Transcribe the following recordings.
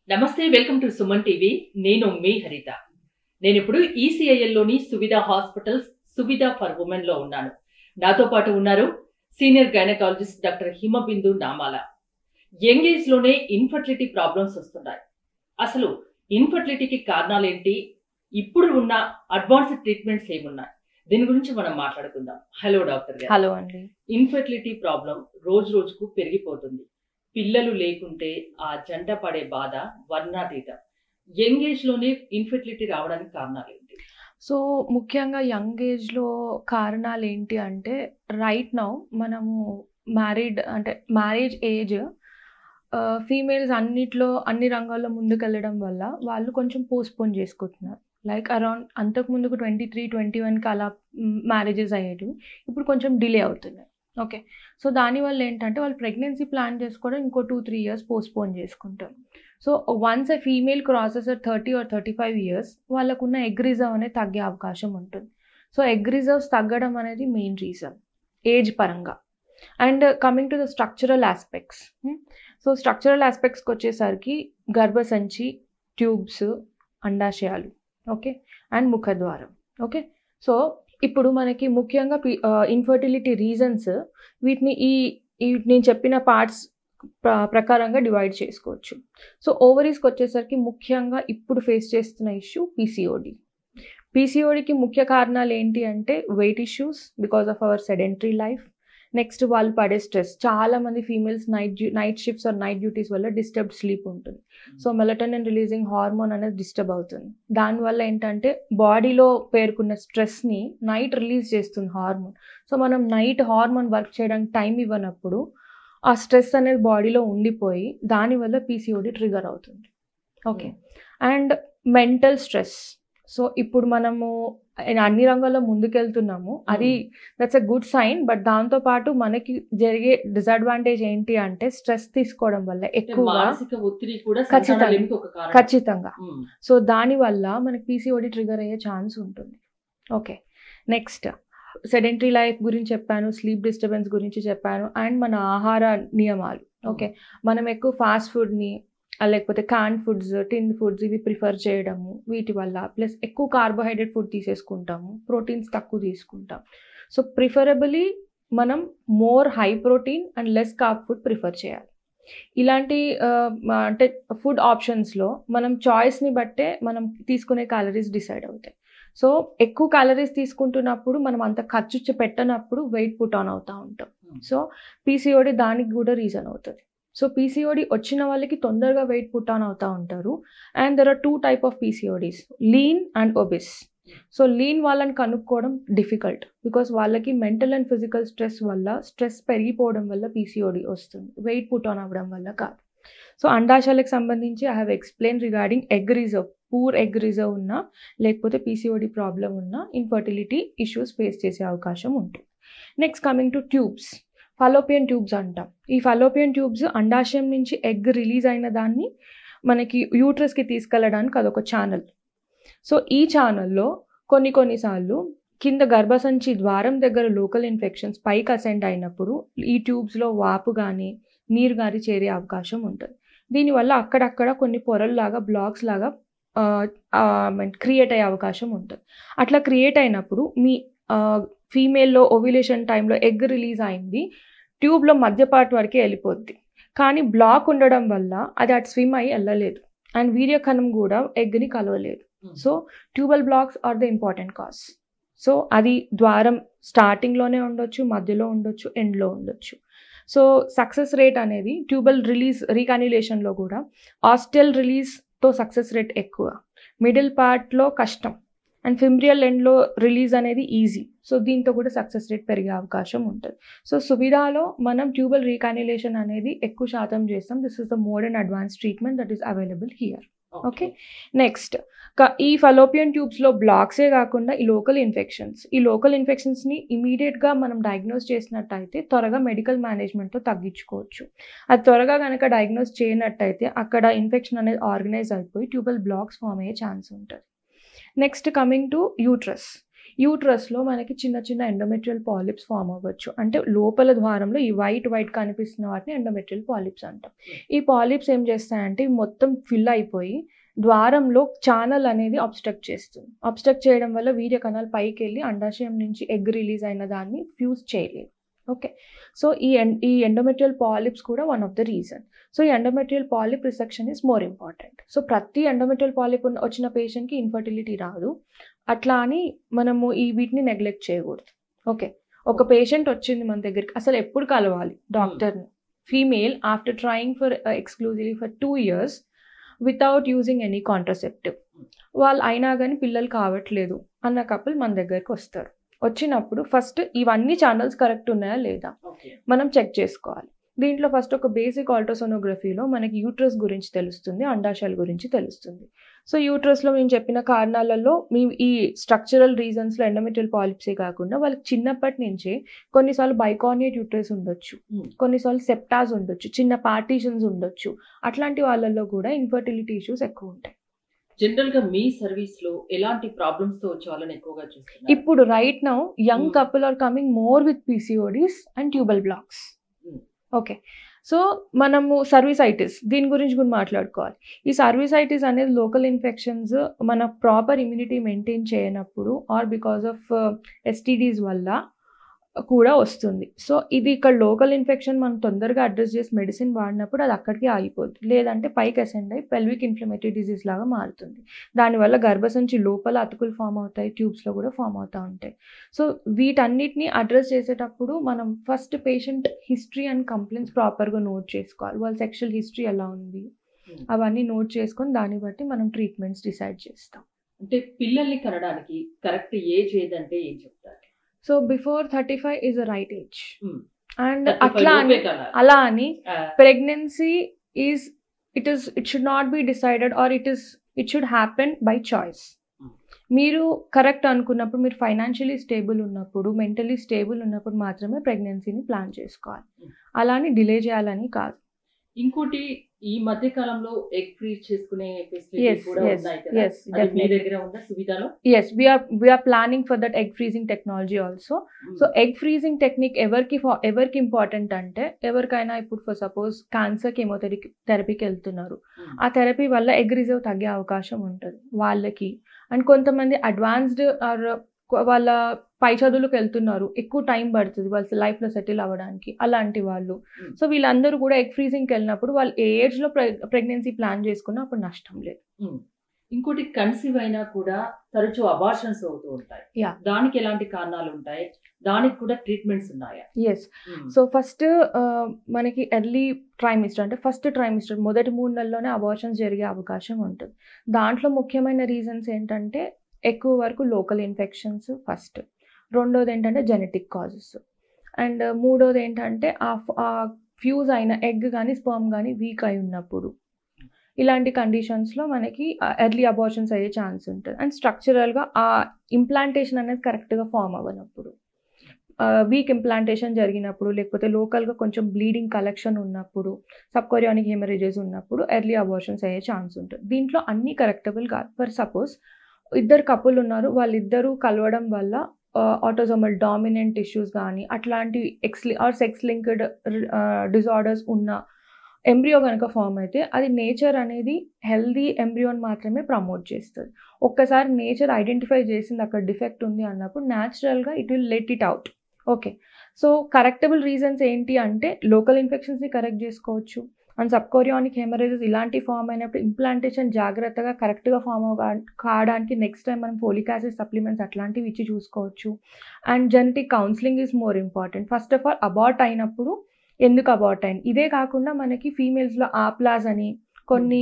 నమస్తే, welcome to Suman TV. నేను మీ హరిత. నేను ఇప్పుడు ఈసీఐఎల్లోని Suvidha hospitals Suvidha for women లో ఉన్నాను. నాతో పాటు ఉన్నారు సీనియర్ గైనకాలజిస్ట్ డాక్టర్ హిమబిందు నామాల. యంగ్ ఏజ్ లోనే ఇన్ఫర్టిలిటీ ప్రాబ్లమ్స్ వస్తున్నాయి. అసలు ఇన్ఫర్టిలిటీకి కారణాలు ఏంటి, ఇప్పుడు ఉన్న అడ్వాన్స్డ్ ట్రీట్మెంట్స్ ఏమున్నాయి, దీని గురించి మనం మాట్లాడుకుందాం. హలో డాక్టర్ గారు. హలో అండి. ఇన్ఫర్టిలిటీ ప్రాబ్లం రోజు రోజుకు పెరిగిపోతుంది. పిల్లలు లేకుంటే ఆ జంట పడే బాధ వర్ణాతీతం. యంగ్ ఏజ్ లోనే ఇన్ఫర్టిలిటీ రావడానికి కారణాలు ఏంటి? సో ముఖ్యంగా యంగ్ ఏజ్లో కారణాలు ఏంటి అంటే, రైట్ నౌ మనము మ్యారేజ్ ఏజ్ ఫీమేల్స్ అన్ని రంగాల్లో ముందుకెళ్ళడం వల్ల వాళ్ళు కొంచెం పోస్ట్పోన్ చేసుకుంటున్నారు. లైక్ అరౌండ్ అంతకుముందుకు 23-21కి అలా మ్యారేజెస్ అయ్యేటివి, ఇప్పుడు కొంచెం డిలే అవుతున్నాయి. ఓకే, సో దానివల్ల ఏంటంటే వాళ్ళు ప్రెగ్నెన్సీ ప్లాన్ చేసుకోవడం ఇంకో 2-3 years పోస్ట్పోన్ చేసుకుంటారు. So once a female crosses 30 or 35 years వాళ్ళకున్న ఎగ్ రిజర్వ్ అనేది తగ్గే అవకాశం ఉంటుంది. సో ఎగ్ రిజర్వ్స్ తగ్గడం అనేది మెయిన్ రీజన్ ఏజ్ పరంగా. And coming to the structural aspects, so structural ఆస్పెక్ట్స్కి వచ్చేసరికి గర్భసంచి, ట్యూబ్స్, అండాశయాలు, ఓకే, అండ్ ముఖద్వారం. ఓకే, సో ఇప్పుడు మనకి ముఖ్యంగా ఇన్ఫర్టిలిటీ రీజన్స్ వీటిని నేను చెప్పిన పార్ట్స్ ప్రకారంగా డివైడ్ చేసుకోవచ్చు. సో ఓవరీస్కి వచ్చేసరికి ముఖ్యంగా ఇప్పుడు ఫేస్ చేస్తున్న ఇష్యూ పీసీఓడికి ముఖ్య కారణాలు ఏంటి అంటే weight issues because of our sedentary life. Next వాళ్ళు పడే స్ట్రెస్. చాలామంది females night shifts or night duties వల్ల డిస్టర్బ్డ్ స్లీప్ ఉంటుంది. సో మెలటోనిన్ రిలీజింగ్ హార్మోన్ అనేది డిస్టర్బ్ అవుతుంది. దానివల్ల ఏంటంటే బాడీలో పేరుకున్న స్ట్రెస్ని నైట్ రిలీజ్ చేస్తుంది హార్మోన్. సో మనం నైట్ హార్మోన్ వర్క్ చేయడానికి టైం ఇవ్వనప్పుడు ఆ స్ట్రెస్ అనేది బాడీలో ఉండిపోయి దానివల్ల పీసీఓడి ట్రిగర్ అవుతుంది. Okay, and mental stress. So ఇప్పుడు మనము అన్ని రంగాల్లో ముందుకెళ్తున్నాము, అది that's a good sign. But దాంతోపాటు మనకి జరిగే డిసడ్వాంటేజ్ ఏంటి అంటే స్ట్రెస్ తీసుకోవడం వల్ల ఎక్కువగా ఖచ్చితంగా సో దానివల్ల మనకి పీసీఓడి ట్రిగర్ అయ్యే ఛాన్స్ ఉంటుంది. ఓకే, నెక్స్ట్ సెడెంటరీ లైఫ్ గురించి చెప్పాను, స్లీప్ డిస్టర్బెన్స్ గురించి చెప్పాను, అండ్ మన ఆహార నియమాలు. ఓకే, మనం ఎక్కువ ఫాస్ట్ ఫుడ్ని లేకపోతే క్యాన్ ఫుడ్స్, టిన్ ఫుడ్స్ ఇవి ప్రిఫర్ చేయడము, వీటి వల్ల ప్లస్ ఎక్కువ కార్బోహైడ్రేట్ ఫుడ్ తీసేసుకుంటాము, ప్రోటీన్స్ తక్కువ తీసుకుంటాం. సో ప్రిఫరబుల్లీ మనం more high protein and less carb food prefer చేయాలి. ఇలాంటి అంటే ఫుడ్ ఆప్షన్స్లో మనం చాయిస్ని బట్టే మనం తీసుకునే క్యాలరీస్ డిసైడ్ అవుతాయి. సో ఎక్కువ క్యాలరీస్ తీసుకుంటున్నప్పుడు మనం అంత ఖర్చు పెట్టనప్పుడు వెయిట్ పుట్ ఆన్ అవుతూ ఉంటాం. సో పీసీఓడి దానికి కూడా రీజన్ అవుతుంది. సో పీసీఓడి వచ్చిన వాళ్ళకి తొందరగా వెయిట్ పుట్ ఆన్ అవుతూ ఉంటారు. And there are 2 types of PCODs, lean and obese. So lean వాళ్ళని కనుక్కోవడం డిఫికల్ట్ బికాస్ వాళ్ళకి మెంటల్ అండ్ ఫిజికల్ స్ట్రెస్ వల్ల స్ట్రెస్ పెరిగిపోవడం వల్ల పీసీఓడి వస్తుంది, వెయిట్ పుట్ ఆన్ అవ్వడం వల్ల కాదు. సో అండాశయాలకు సంబంధించి I have explain regarding egg reserve, poor egg reserve ఉన్నా లేకపోతే పీసీఓడి ప్రాబ్లం ఉన్నా ఇన్ఫర్టిలిటీ ఇష్యూస్ ఫేస్ చేసే అవకాశం ఉంటుంది. Next coming to tubes, Fallopian tubes అంటాం. ఈ ఫలోపియన్ ట్యూబ్స్ అండాశయం నుంచి ఎగ్ రిలీజ్ అయిన దాన్ని మనకి యూట్రస్కి తీసుకెళ్ళడానికి అదొక ఛానల్. సో ఈ ఛానల్లో కొన్నిసార్లు కింద గర్భసంచి ద్వారం దగ్గర లోకల్ ఇన్ఫెక్షన్స్ పైకి అసెండ్ అయినప్పుడు ఈ ట్యూబ్స్లో వాపు కానీ నీరు కానీ చేరే అవకాశం ఉంటుంది. దీనివల్ల అక్కడక్కడ కొన్ని పొరల్లాగా బ్లాక్స్ లాగా క్రియేట్ అయ్యే అవకాశం ఉంటుంది. అట్లా క్రియేట్ అయినప్పుడు మీ ఫీమేల్లో ఓవ్యులేషన్ టైంలో ఎగ్ రిలీజ్ అయింది, ట్యూబ్లో మధ్యపార్ట్ వరకే వెళ్ళిపోద్ది. కానీ బ్లాక్ ఉండడం వల్ల అది అటు స్విమ్ అయ్యి వెళ్ళలేదు అండ్ వీర్యకణం కూడా ఎగ్ని కలవలేదు. So tubal blocks are the important cause. So అది ద్వారం స్టార్టింగ్లోనే ఉండొచ్చు, మధ్యలో ఉండొచ్చు, ఎండ్లో ఉండొచ్చు. సో సక్సెస్ రేట్ అనేది ట్యూబల్ రిలీజ్ రీకాన్యులేషన్లో కూడా ఆస్టెల్ రిలీజ్తో సక్సెస్ రేట్ ఎక్కువ, మిడిల్ పార్ట్లో కష్టం, అండ్ ఫిమ్రియల్ ఎండ్లో రిలీజ్ అనేది ఈజీ. సో దీంతో కూడా సక్సెస్ రేట్ పెరిగే అవకాశం ఉంటుంది. సో సువిధాలో మనం ట్యూబల్ రీకాన్యులేషన్ అనేది ఎక్కువ శాతం చేస్తాం. This is the modern advance treatment that is available here. Okay, next ఈ ఫలోపియన్ ట్యూబ్స్లో బ్లాక్సే కాకుండా ఈ లోకల్ ఇన్ఫెక్షన్స్ని ఇమీడియట్గా మనం డయాగ్నోస్ చేసినట్టయితే త్వరగా మెడికల్ మేనేజ్మెంట్తో తగ్గించుకోవచ్చు. అది త్వరగా కనుక డయాగ్నోస్ చేయనట్టయితే అక్కడ ఇన్ఫెక్షన్ అనేది ఆర్గనైజ్ అయిపోయి ట్యూబల్ బ్లాక్స్ ఫామ్ అయ్యే ఛాన్స్ ఉంటుంది. Next coming to uterus. యూట్రస్లో మనకి చిన్న చిన్న ఎండోమెట్రియల్ పాలిప్స్ ఫామ్ అవ్వచ్చు. అంటే లోపల ద్వారంలో ఈ వైట్ కనిపిస్తున్న వాటిని ఎండోమెట్రియల్ పాలిప్స్ అంటాం. ఈ పాలిప్స్ ఏం చేస్తాయంటే ఇవి మొత్తం ఫిల్ అయిపోయి ద్వారంలో ఛానల్ అనేది అబ్స్ట్రక్ట్ చేస్తుంది. అబ్స్ట్రక్ట్ చేయడం వల్ల వీర్య కణాలు పైకి వెళ్ళి అండాశయం నుంచి ఎగ్ రిలీజ్ అయిన దాన్ని ఫ్యూజ్ చేయలేదు. ఓకే, సో ఈ ఎండోమెట్రియల్ పాలిప్స్ కూడా one of the reason. So ఈ endometrial polyp resection is more important. So ప్రతి ఎండోమెట్రియల్ పాలిప్ వచ్చిన పేషెంట్కి ఇన్ఫర్టిలిటీ రాదు, అట్లా అని మనము వీటిని నెగ్లెక్ట్ చేయకూడదు. ఓకే, ఒక పేషెంట్ వచ్చింది మన దగ్గరికి, అసలు ఎప్పుడు కలవాలి డాక్టర్ని? Female after trying for exclusively for 2 years without using any contraceptive, వాళ్ళు అయినా కానీ పిల్లలు కావట్లేదు అన్న కపుల్ మన దగ్గరికి వస్తారు. వచ్చినప్పుడు ఫస్ట్ ఇవన్నీ ఛానల్స్ కరెక్ట్ ఉన్నాయా లేదా మనం చెక్ చేసుకోవాలి. దీంట్లో ఫస్ట్ ఒక బేసిక్ అల్ట్రాసోనోగ్రఫీలో మనకి యూట్రస్ గురించి తెలుస్తుంది, అండాశయాల గురించి తెలుస్తుంది. సో యూట్రస్లో మేము చెప్పిన కారణాలలో ఈ స్ట్రక్చరల్ రీజన్స్లో ఎండోమెట్రియల్ పాలిప్సే కాకుండా వాళ్ళకి చిన్నప్పటి నుంచే కొన్నిసార్లు బైకార్నియేట్ యూట్రస్ ఉండొచ్చు, కొన్నిసార్లు సెప్టాస్ ఉండొచ్చు, చిన్న పార్టీషన్స్ ఉండొచ్చు. అట్లాంటి వాళ్ళల్లో కూడా ఇన్ఫర్టిలిటీ ఇష్యూస్ ఎక్కువ ఉంటాయి. జనరల్ గా మీ సర్వీస్ లో ఎలాంటి ప్రాబ్లమ్స్ తో వచ్చే వాళ్ళని ఎక్కువగా చూస్తున్నారు? ఇప్పుడు right now young couple are coming more with PCODs and tubal blocks. Okay, so మనము సర్వీసైటిస్ దీని గురించి కూడా మాట్లాడుకోవాలి. ఈ సర్వీసైటిస్ అనేది లోకల్ ఇన్ఫెక్షన్స్ మన ప్రాపర్ ఇమ్యూనిటీ మెయింటైన్ చేయనప్పుడు ఆర్ బికాస్ ఆఫ్ STDs వల్ల కూడా వస్తుంది. సో ఇది ఇక్కడ లోకల్ ఇన్ఫెక్షన్ మనం తొందరగా అడ్రస్ చేసి మెడిసిన్ వాడినప్పుడు అది అక్కడికి ఆగిపోతుంది, లేదంటే పైకి అసెండ్ అయ్యి పెల్విక్ ఇన్ఫ్లమేటరీ డిజీజ్ లాగా మారుతుంది. దానివల్ల గర్భసంచి లోపల అతుకులు ఫామ్ అవుతాయి, ట్యూబ్స్లో కూడా ఫామ్ అవుతూ ఉంటాయి. సో వీటన్నిటిని అడ్రస్ చేసేటప్పుడు మనం first patient history and complaints ప్రాపర్గా నోట్ చేసుకోవాలి. వాళ్ళ సెక్షువల్ హిస్టరీ ఎలా ఉంది అవన్నీ నోట్ చేసుకొని దాన్ని బట్టి మనం ట్రీట్మెంట్స్ డిసైడ్ చేస్తాం. అంటే పిల్లల్ని కనడానికి కరెక్ట్ ఏజ్ ఏదంటే ఏం చెప్తారు? So before 35 is the right age. And 35 అలా అని pregnancy it should not be decided or it should happen by choice. మీరు కరెక్ట్ అనుకున్నప్పుడు, మీరు ఫైనాన్షియలీ స్టేబుల్ ఉన్నప్పుడు, మెంటలీ స్టేబుల్ ఉన్నప్పుడు మాత్రమే ప్రెగ్నెన్సీని ప్లాన్ చేసుకోవాలి, అలాని డిలే చేయాలని కాదు. ఇంకోటి, ఈ మధ్య కాలంలో ఎగ్ ఫ్రీజ్ చేసుకునే ఫెసిలిటీ కూడా ఉన్నాయి కదా, అది మీ దగ్గర ఉందా సువిధాలో? Yes, we are planning for that egg freezing technology also. So egg freezing technique ఎవరికి ఇంపార్టెంట్ అంటే, ఎవరికైనా ఇప్పుడు ఫర్ సపోజ్ క్యాన్సర్ కెమోథెరపీకి వెళ్తున్నారు, ఆ థెరపీ వల్ల ఎగ్ రిజర్వ్ తగ్గే అవకాశం ఉంటుంది వాళ్ళకి. అండ్ కొంతమంది అడ్వాన్స్డ్ ఆర్ వాళ్ళ పై చదువులకు వెళ్తున్నారు, ఎక్కువ టైం పడుతుంది వాళ్ళ లైఫ్లో సెటిల్ అవ్వడానికి, అలాంటి వాళ్ళు. సో వీళ్ళందరూ కూడా ఎగ్ ఫ్రీజింగ్కి వెళ్ళినప్పుడు వాళ్ళు ఏ ఏజ్లో ప్రెగ్నెన్సీ ప్లాన్ చేసుకున్నా అప్పుడు నష్టం లేదు. ఇంకోటి, కన్సీవ్ అయినా కూడా తరచూ అబార్షన్స్ అవుతూ ఉంటాయి, దానికి ఎలాంటి కారణాలు ఉంటాయి? దానికి కూడా ట్రీట్మెంట్స్ ఉన్నాయా? ఎస్, సో ఫస్ట్ మనకి ఎర్లీ ట్రైమిస్టర్ అంటే ఫస్ట్ ట్రైమిస్టర్ మొదటి 3 నెలల్లోనే అబార్షన్స్ జరిగే అవకాశం ఉంటుంది. దాంట్లో ముఖ్యమైన రీజన్స్ ఏంటంటే ఎక్కువ వరకు లోకల్ ఇన్ఫెక్షన్స్ ఫస్ట్, రెండోది ఏంటంటే జెనెటిక్ కాజెస్, అండ్ మూడోది ఏంటంటే ఆ ఫ్యూజ్ అయిన ఎగ్ కానీ స్పర్మ్ కానీ వీక్ అయి ఉన్నప్పుడు, ఇలాంటి కండిషన్స్లో మనకి ఎర్లీ అబార్షన్స్ అయ్యే ఛాన్స్ ఉంటుంది. అండ్ స్ట్రక్చరల్గా ఆ ఇంప్లాంటేషన్ అనేది కరెక్ట్గా ఫామ్ అవ్వనప్పుడు, వీక్ ఇంప్లాంటేషన్ జరిగినప్పుడు, లేకపోతే లోకల్గా కొంచెం బ్లీడింగ్ కలెక్షన్ ఉన్నప్పుడు, సబ్కోరియానిక్ హెమరేజెస్ ఉన్నప్పుడు ఎర్లీ అబార్షన్స్ అయ్యే ఛాన్స్ ఉంటుంది. దీంట్లో అన్నీ కరెక్టబుల్ కాదు. ఫర్ సపోజ్ ఇద్దరు కపుల్ ఉన్నారు, వాళ్ళిద్దరూ కలవడం వల్ల ఆటోజోమల్ డామినెంట్ ఇష్యూస్ కానీ అట్లాంటి సెక్స్ లింక్డ్ డిజార్డర్స్ ఉన్న ఎంబ్రియో కనుక ఫామ్ అయితే, అది నేచర్ అనేది హెల్దీ ఎంబ్రియోని మాత్రమే ప్రమోట్ చేస్తుంది. ఒక్కసారి నేచర్ ఐడెంటిఫై చేసింది అక్కడ డిఫెక్ట్ ఉంది అన్నప్పుడు న్యాచురల్గా it will let it out. Okay, so correctable reasons ఏంటి అంటే లోకల్ ఇన్ఫెక్షన్స్ని కరెక్ట్ చేసుకోవచ్చు, అండ్ సబ్కోరియానిక్ హెమరేజెస్ ఇలాంటి ఫామ్ అయినప్పుడు ఇంప్లాంటేషన్ జాగ్రత్తగా కరెక్ట్గా ఫామ్ కావడానికి నెక్స్ట్ టైం మనం ఫోలిక్ యాసిడ్ సప్లిమెంట్స్ అట్లాంటివి ఇచ్చి చూసుకోవచ్చు. And genetic counselling is more important. First of all abort అయినప్పుడు ఎందుకు అబార్ట్ అయింది, ఇదే కాకుండా మనకి ఫీమేల్స్లో ఆప్లాస్ అని కొన్ని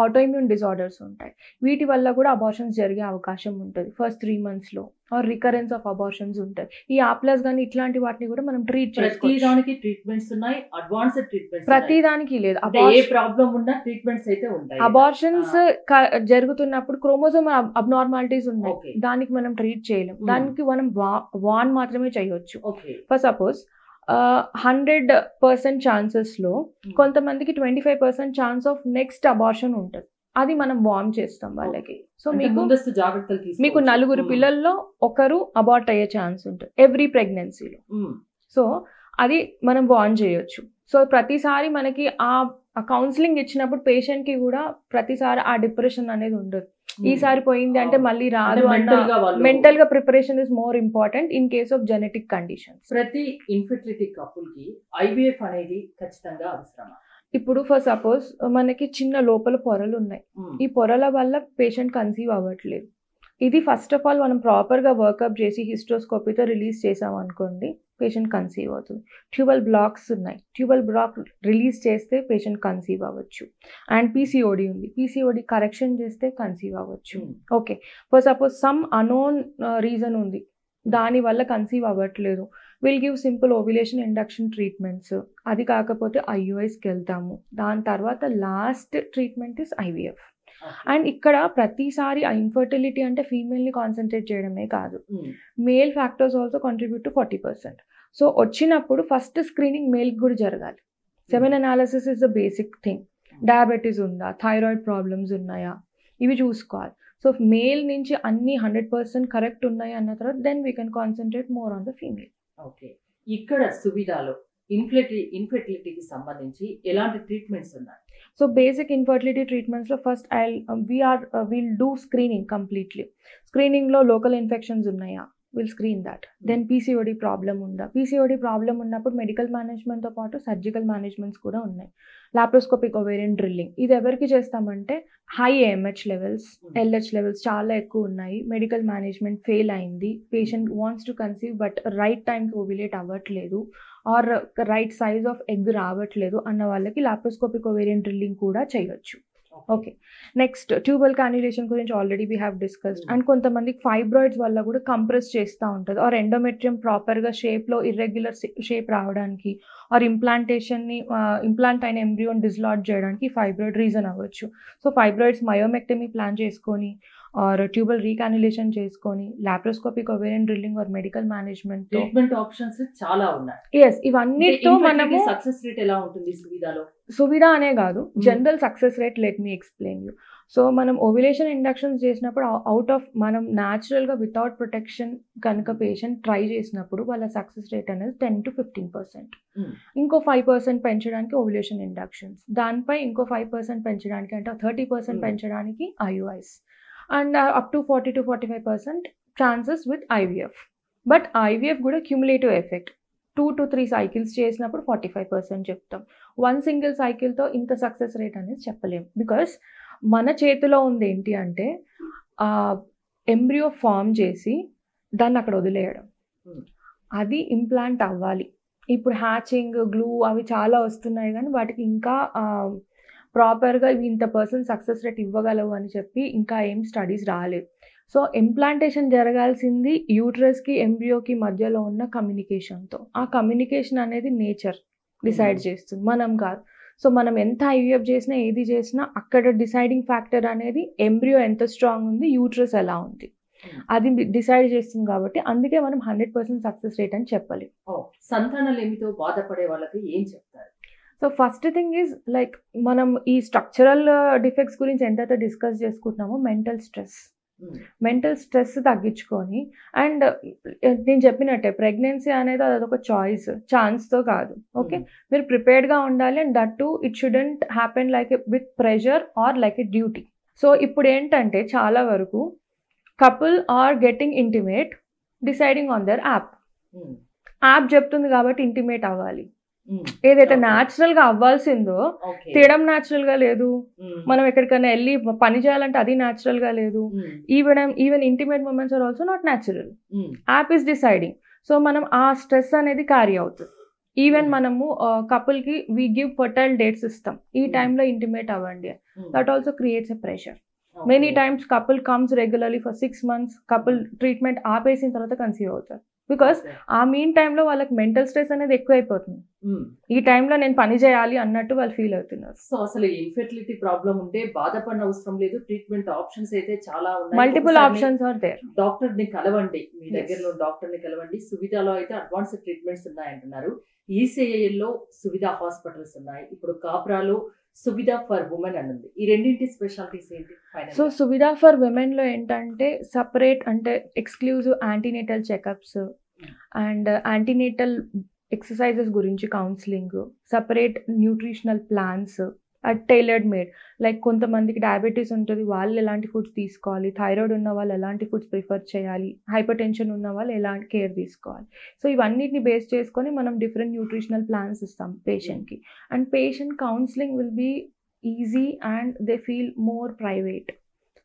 ఆటోఇమ్యూన్ డిజార్డర్స్ ఉంటాయి, వీటి వల్ల కూడా అబార్షన్స్ జరిగే అవకాశం ఉంటుంది ఫస్ట్ 3 monthsలో, ఆర్ రికరెన్స్ ఆఫ్ అబార్షన్స్ ఉంటాయి. ఈ ఆప్లాస్ కానీ ఇట్లాంటి వాటిని కూడా మనం ట్రీట్ చేసుకోవచ్చు. ట్రీట్మెంట్స్ ఉన్నాయి, అడ్వాన్స్డ్ ట్రీట్మెంట్స్ ప్రతిదానికి లేదు, ఏ ప్రాబ్లం ఉన్నా ట్రీట్మెంట్స్ అయితే ఉంటాయి. అబార్షన్స్ జరుగుతున్నప్పుడు క్రోమోజోమ్ అబ్నార్మాలిటీస్ ఉన్నాయి, దానికి మనం ట్రీట్ చేయలేం, దానికి మనం వాన్ మాత్రమే చేయొచ్చు. ఫర్ సపోజ్ 100% ఛాన్సెస్లో కొంతమందికి 25% ఛాన్స్ ఆఫ్ నెక్స్ట్ అబార్షన్ ఉంటుంది. అది మనం వార్మ్ చేస్తాం వాళ్ళకి. సో అంటే మీకు ముందస్తు జాగ్రత్తలు మీకు తీసుకోవచ్చు. 4 పిల్లల్లో ఒకరు అబార్ట్ అయ్యే ఛాన్స్ ఉంటుంది ఎవ్రీ ప్రెగ్నెన్సీలో. సో అది మనం వార్న్ చేయొచ్చు. సో ప్రతిసారి మనకి ఆ కౌన్సిలింగ్ ఇచ్చినప్పుడు పేషెంట్కి కూడా ప్రతిసారి ఆ డిప్రెషన్ అనేది ఉండదు. ఈసారి పోయింది అంటే మళ్ళీ రాదు అన్న మెంటల్ గా preparation is more important in case of genetic conditions. ప్రతి ఇన్ఫెర్టిలిటీ కపుల్ కి ఐవీఎఫ్ అనేది ఖచ్చితంగా అవసరమా? ఇప్పుడు ఫర్ సపోజ్ మనకి చిన్న లోపల పొరలు ఉన్నాయి, ఈ పొరల వల్ల పేషెంట్ కన్సీవ్ అవ్వట్లేదు. ఇది ఫస్ట్ ఆఫ్ ఆల్ మనం ప్రాపర్గా వర్కప్ చేసి హిస్ట్రోస్కోపీతో రిలీజ్ చేసాం అనుకోండి, పేషెంట్ కన్సీవ్ అవుతుంది. ట్యూబల్ బ్లాక్స్ ఉన్నాయి, ట్యూబల్ బ్లాక్ రిలీజ్ చేస్తే పేషెంట్ కన్సీవ్ అవ్వచ్చు. అండ్ పీసీఓడి ఉంది, పీసీఓడి కరెక్షన్ చేస్తే కన్సీవ్ అవ్వచ్చు. Okay, for suppose some unknown reason ఉంది, దానివల్ల కన్సీవ్ అవ్వట్లేదు, will give simple ovulation induction treatments. అది కాకపోతే ఐయుఐస్కి వెళ్తాము. దాని తర్వాత last treatment is IVF. And ఇక్కడ ప్రతిసారి ఆ ఇన్ఫర్టిలిటీ అంటే ఫీమేల్ని కాన్సన్ట్రేట్ చేయడమే కాదు, male factors also contribute to 40%. So వచ్చినప్పుడు ఫస్ట్ స్క్రీనింగ్ మేల్కి కూడా జరగాలి. Semen analysis is the basic thing. Diabetes ఉందా, థైరాయిడ్ ప్రాబ్లమ్స్ ఉన్నాయా, ఇవి చూసుకోవాలి. సో మేల్ నుంచి అన్ని 100% కరెక్ట్ ఉన్నాయి అన్న తర్వాత then we can concentrate more on the female. Okay, ఇక్కడ సువిధాలో ఇన్ఫెర్టిలిటీకి సంబంధించి ఎలాంటి ట్రీట్మెంట్స్ ఉన్నాయి? సో బేసిక్ ఇన్ఫర్టిలిటీ ట్రీట్మెంట్స్లో first we'll do screening completely. స్క్రీనింగ్లో లోకల్ ఇన్ఫెక్షన్స్ ఉన్నాయా, will screen that. Then PCOD problem ఉందా, పీసీఓడి ప్రాబ్లం ఉన్నప్పుడు మెడికల్ మేనేజ్మెంట్తో పాటు సర్జికల్ మేనేజ్మెంట్స్ కూడా ఉన్నాయి. లాప్రోస్కోపిక్ ఓవేరియన్ డ్రిల్లింగ్, ఇది ఎవరికి చేస్తామంటే high AMH levels, LH levels చాలా ఎక్కువ ఉన్నాయి, మెడికల్ మేనేజ్మెంట్ ఫెయిల్ అయింది, patient wants to conceive but right టైంకి ఓవ్యులేట్ అవ్వట్లేదు, or right size of egg రావట్లేదు అన్న వాళ్ళకి లాప్రోస్కోపిక్ ఓవేరియన్ డ్రిల్లింగ్ కూడా చేయొచ్చు. ఓకే, నెక్స్ట్ ట్యూబల్ కాన్యులేషన్ గురించి already we have discussed. And కొంతమందికి ఫైబ్రాయిడ్స్ వల్ల కూడా కంప్రెస్ చేస్తూ ఉంటుంది, ఆర్ ఎండోమెట్రియం ప్రాపర్గా షేప్లో ఇర్రెగ్యులర్ షేప్ రావడానికి, ఆర్ ఇంప్లాంట్ అయిన ఎంబ్రియోన్ డిస్లాట్ చేయడానికి ఫైబ్రాయిడ్ రీజన్ అవ్వచ్చు. సో ఫైబ్రాయిడ్స్ మయోమెక్టమీ ప్లాన్ చేసుకొని ఆర్ ట్యూబల్ రీకాన్యులేషన్ చేసుకొని laparoscopic ovarian drilling or medical management treatment options చాలా ఉన్నాయి. ఎస్, ఇవన్నిటితో మనము సక్సెస్ రేట్ ఎలా ఉంటుంది సువిధాలో? సువిధ అనే కాదు, general success rate let me explain you. So మనం ఓవ్యులేషన్ ఇండక్షన్స్ చేసినప్పుడు అవుట్ ఆఫ్ మనం న్యాచురల్గా వితౌట్ ప్రొటెక్షన్ కనుక పేషెంట్ ట్రై చేసినప్పుడు వాళ్ళ సక్సెస్ రేట్ అనేది 10 to 15%. ఇంకో 5% పెంచడానికి ఓవ్యులేషన్ ఇండక్షన్స్, దానిపై ఇంకో 5% పెంచడానికి అంటే 30% పెంచడానికి IUIs, and up to 40 to 45% chances with IVF. But IVF కూడా క్యూములేటివ్ ఎఫెక్ట్, 2 to 3 సైకిల్స్ చేసినప్పుడు 45% చెప్తాం. 1 సింగిల్ సైకిల్తో ఇంత సక్సెస్ రేట్ అనేది చెప్పలేము. బికాస్ మన చేతిలో ఉంది ఏంటి అంటే ఎంబ్రియో ఫామ్ చేసి దాన్ని అక్కడ వదిలేయడం, అది ఇంప్లాంట్ అవ్వాలి. ఇప్పుడు హ్యాచింగ్, గ్లూ అవి చాలా వస్తున్నాయి కానీ వాటికి ఇంకా ప్రాపర్గా ఇవి ఇంత సక్సెస్ రేట్ ఇవ్వగలవు అని చెప్పి ఇంకా ఏం స్టడీస్ రాలేదు. సో ఇంప్లాంటేషన్ జరగాల్సింది యూట్రస్కి ఎంబ్రియోకి మధ్యలో ఉన్న కమ్యూనికేషన్తో. ఆ కమ్యూనికేషన్ అనేది నేచర్ డిసైడ్ చేస్తుంది, మనం కాదు. సో మనం ఎంత ఐవీఎఫ్ చేసినా ఏది చేసినా అక్కడ డిసైడింగ్ ఫ్యాక్టర్ అనేది ఎంబ్రియో ఎంత స్ట్రాంగ్ ఉంది, యూట్రస్ ఎలా ఉంది, అది డిసైడ్ చేస్తుంది. కాబట్టి అందుకే మనం 100% సక్సెస్ రేట్ అని చెప్పలేం. సంతానలేమితో బాధపడే వాళ్ళకి ఏం చెప్తారు? So first thing is like మనం ఈ స్ట్రక్చరల్ డిఫెక్ట్స్ గురించి ఎంతైతే డిస్కస్ చేసుకుంటున్నామో మెంటల్ స్ట్రెస్ తగ్గించుకొని, అండ్ నేను చెప్పినట్టే ప్రెగ్నెన్సీ అనేది అదొక ఛాన్స్తో కాదు. ఓకే, మీరు ప్రిపేర్డ్గా ఉండాలి. And that too it shouldn't happen like with pressure or like a duty. So ఇప్పుడు ఏంటంటే చాలా వరకు couple are getting intimate deciding on their app చెప్తుంది కాబట్టి ఇంటిమేట్ అవ్వాలి. ఏదైతే న్యాచురల్ గా అవ్వాల్సిందో తీయడం న్యాచురల్ గా లేదు, మనం ఎక్కడికైనా వెళ్ళి పని చేయాలంటే అది న్యాచురల్ గా లేదు. Even intimate moments are also not natural, app is deciding. So మనం ఆ స్ట్రెస్ అనేది క్యారీ అవుతుంది. ఈవెన్ మనము కపుల్ కి వీ గివ్ ఫర్టైల్ డేట్స్ ఇస్తాం, ఈ టైంలో ఇంటిమేట్ అవ్వండి, that also creates a pressure. Many times couple comes regularly for 6 months, couple treatment ఆపేసిన తర్వాత కన్సీవ్ అవుతారు. బికాస్ ఆ మీన్ టైంలో వాళ్ళకి మెంటల్ స్ట్రెస్ అనేది ఎక్కువ అయిపోతుంది. ఈ టైంలో నేను పని చేయాలి అన్నట్టు వాళ్ళు ఫీల్ అవుతున్నారు. సో అసలు ఇన్ఫెర్టిలిటీ ప్రాబ్లం ఉంటే బాధపడిన అవసరం లేదు. ట్రీట్మెంట్ ఆప్షన్స్ అయితే చాలా ఉన్నాయి. Multiple options are there. Doctor ని కలవండి, మీ దగ్గరలో డాక్టర్ ని కలవండి. సువిధాలో అయితే అడ్వాన్స్డ్ ట్రీట్మెంట్స్ ఉన్నాయంటున్నారు. ఈసీఐఎల్ లో సువిధా హాస్పిటల్స్ ఉన్నాయి. ఇప్పుడు కాప్రాలో సువిధా ఫర్ ఉమెన్ అని ఉంది. ఈ రెండింటి స్పెషాలిటీస్ ఏంటి? సో సువిధా ఫర్ విమెన్ లో ఏంటంటే సపరేట్ అంటే exclusive antenatal checkups and antenatal exercises గురించి counselling, separate nutritional plans tailored made. Like కొంతమందికి డయాబెటీస్ ఉంటుంది, వాళ్ళు ఎలాంటి ఫుడ్స్ తీసుకోవాలి, థైరాయిడ్ ఉన్న వాళ్ళు ఎలాంటి ఫుడ్స్ ప్రిఫర్ చేయాలి, హైపర్ టెన్షన్ ఉన్న వాళ్ళు ఎలాంటి కేర్ తీసుకోవాలి. సో ఇవన్నిటిని బేస్ చేసుకొని మనం డిఫరెంట్ న్యూట్రిషనల్ ప్లాన్స్ ఇస్తాం పేషెంట్కి. And patient counselling will be easy and they feel more private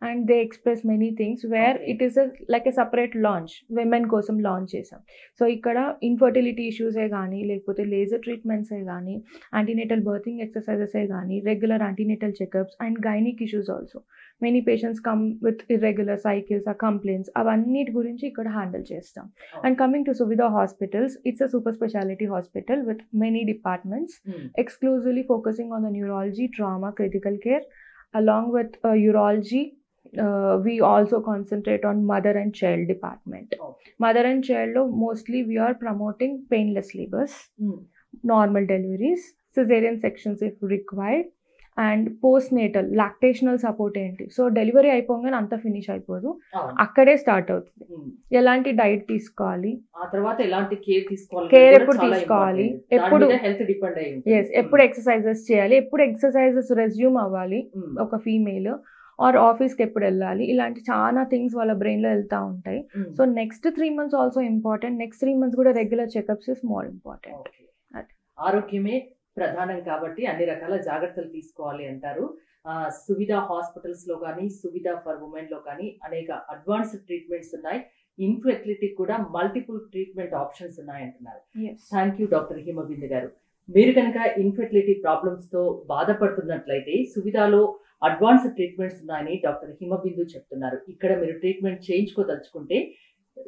and they express many things where it is like a separate launch women కోసం లాంచ్ చేసాం. So ఇక్కడ infertility ఇష్యూసే కానీ, లేకపోతే laser ట్రీట్మెంట్సే కానీ, antenatal berthing ఎక్సర్సైజెసే కానీ, regular antenatal checkups and gynaec issues also. Many patients come with irregular cycles ఆ complaints, అవన్నిటి గురించి ఇక్కడ హ్యాండిల్ చేస్తాం. And coming to Suvidha hospitals, it's a super speciality hospital with many departments, exclusively focusing on the neurology, trauma, critical care, along with urology. We also concentrate on mother and child department. Mother and child lo mostly we are promoting painless labors, normal deliveries, cesarean sections if required, and postnatal lactational support ఏంటి. So delivery అయిపోగానే అంతా finish అయిపోదు, అక్కడే start అవుతుంది. ఎలాంటి diet తీసుకోవాలి, ఆ తర్వాత ఎలాంటి కేర్ తీసుకోవాలి, కేర్ ఎప్పుడు తీసుకోవాలి, ఎప్పుడు హెల్త్ డిపెండ్ అయ్యి, ఎప్పుడు ఎక్సర్సైజెస్ చేయాలి, ఎప్పుడు ఎక్సర్సైజెస్ రెజ్యూమ్ అవ్వాలి ఒక ఫీమేల్, ఆర్ ఆఫీస్కి ఎప్పుడు వెళ్ళాలి, ఇలాంటి చాలా థింగ్స్ వాళ్ళ బ్రెయిన్లో వెళ్తూ ఉంటాయి. So next 3 months also important. Next 3 months కూడా regular checkups is more important. ఆరోగ్యమే ప్రధానం కాబట్టి అన్ని రకాల జాగ్రత్తలు తీసుకోవాలి అంటారు. సువిధా హాస్పిటల్స్ లో కానీ, సువిధా ఫర్ ఉమెన్ లో కానీ అనేక అడ్వాన్స్డ్ ట్రీట్మెంట్స్ ఉన్నాయి. ఇన్ఫెర్టిలిటీ కూడా మల్టిపుల్ ట్రీట్మెంట్ ఆప్షన్స్ ఉన్నాయంటున్నారు. థ్యాంక్ యూ డాక్టర్ హిమబిందు గారు. మీరు కనుక ఇన్ఫెర్టిలిటీ ప్రాబ్లమ్స్ తో బాధపడుతున్నట్లయితే సువిధాలో అడ్వాన్స్డ్ ట్రీట్మెంట్స్ ఉన్నాయని డాక్టర్ హిమబిందు చెప్తున్నారు. ఇక్కడ మీరు ట్రీట్మెంట్ చేయించుకోదలుచుకుంటే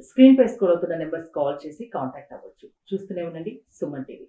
స్క్రీన్ పై స్క్రోల్ అవుతున్న నెంబర్స్ కాల్ చేసి కాంటాక్ట్ అవ్వచ్చు. చూస్తూనే ఉండండి సుమన్ టీవీ.